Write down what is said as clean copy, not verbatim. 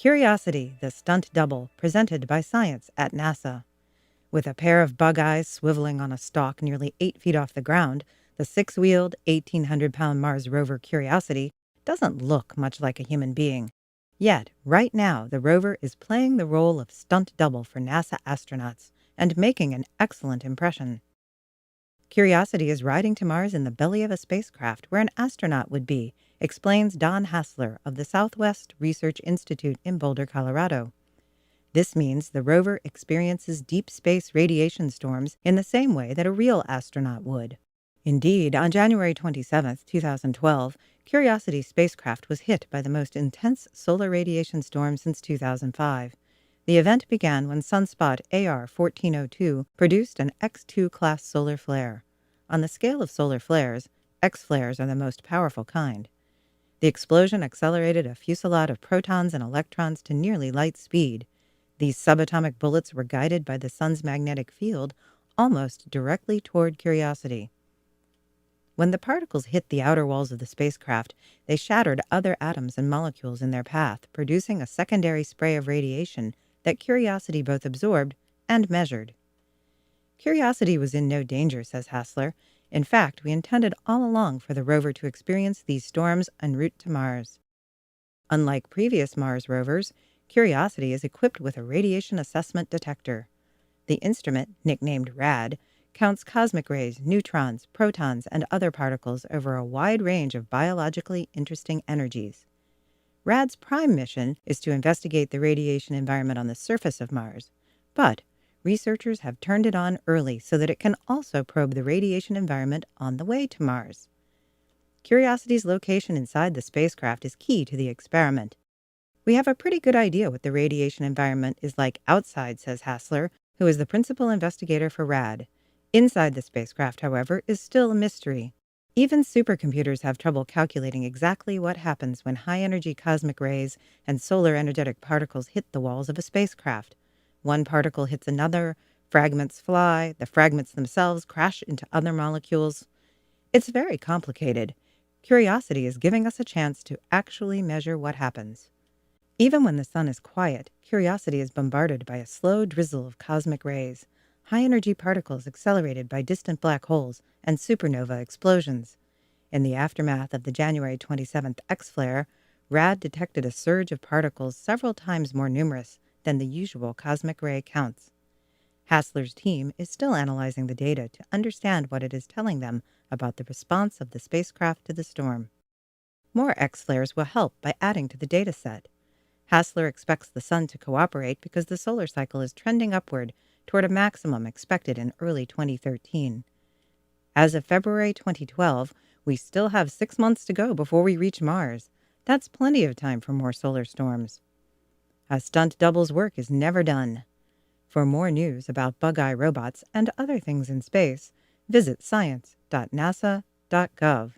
Curiosity, the Stunt Double, presented by Science at NASA. With a pair of bug eyes swiveling on a stalk nearly 8 feet off the ground, the six-wheeled, 1,800-pound Mars rover Curiosity doesn't look much like a human being. Yet, right now, the rover is playing the role of stunt double for NASA astronauts and making an excellent impression. Curiosity is riding to Mars in the belly of a spacecraft where an astronaut would be, explains Don Hassler of the Southwest Research Institute in Boulder, Colorado. This means the rover experiences deep space radiation storms in the same way that a real astronaut would. Indeed, on January 27, 2012, Curiosity's spacecraft was hit by the most intense solar radiation storm since 2005. The event began when sunspot AR 1402 produced an X2-class solar flare. On the scale of solar flares, X-flares are the most powerful kind. The explosion accelerated a fusillade of protons and electrons to nearly light speed. These subatomic bullets were guided by the sun's magnetic field almost directly toward Curiosity. When the particles hit the outer walls of the spacecraft, they shattered other atoms and molecules in their path, producing a secondary spray of radiation that Curiosity both absorbed and measured. Curiosity was in no danger, says Hassler. In fact, we intended all along for the rover to experience these storms en route to Mars. Unlike previous Mars rovers, Curiosity is equipped with a radiation assessment detector. The instrument, nicknamed RAD, counts cosmic rays, neutrons, protons, and other particles over a wide range of biologically interesting energies. RAD's prime mission is to investigate the radiation environment on the surface of Mars, but researchers have turned it on early so that it can also probe the radiation environment on the way to Mars. Curiosity's location inside the spacecraft is key to the experiment. We have a pretty good idea what the radiation environment is like outside, says Hassler, who is the principal investigator for RAD. Inside the spacecraft, however, is still a mystery. Even supercomputers have trouble calculating exactly what happens when high-energy cosmic rays and solar energetic particles hit the walls of a spacecraft. One particle hits another, fragments fly, the fragments themselves crash into other molecules. It's very complicated. Curiosity is giving us a chance to actually measure what happens. Even when the sun is quiet, Curiosity is bombarded by a slow drizzle of cosmic rays, high-energy particles accelerated by distant black holes and supernova explosions. In the aftermath of the January 27th X-flare, RAD detected a surge of particles several times more numerous than the usual cosmic ray counts. Hassler's team is still analyzing the data to understand what it is telling them about the response of the spacecraft to the storm. More X-flares will help by adding to the data set. Hassler expects the sun to cooperate because the solar cycle is trending upward toward a maximum expected in early 2013. As of February 2012, we still have 6 months to go before we reach Mars. That's plenty of time for more solar storms. A stunt double's work is never done. For more news about bug-eye robots and other things in space, visit science.nasa.gov.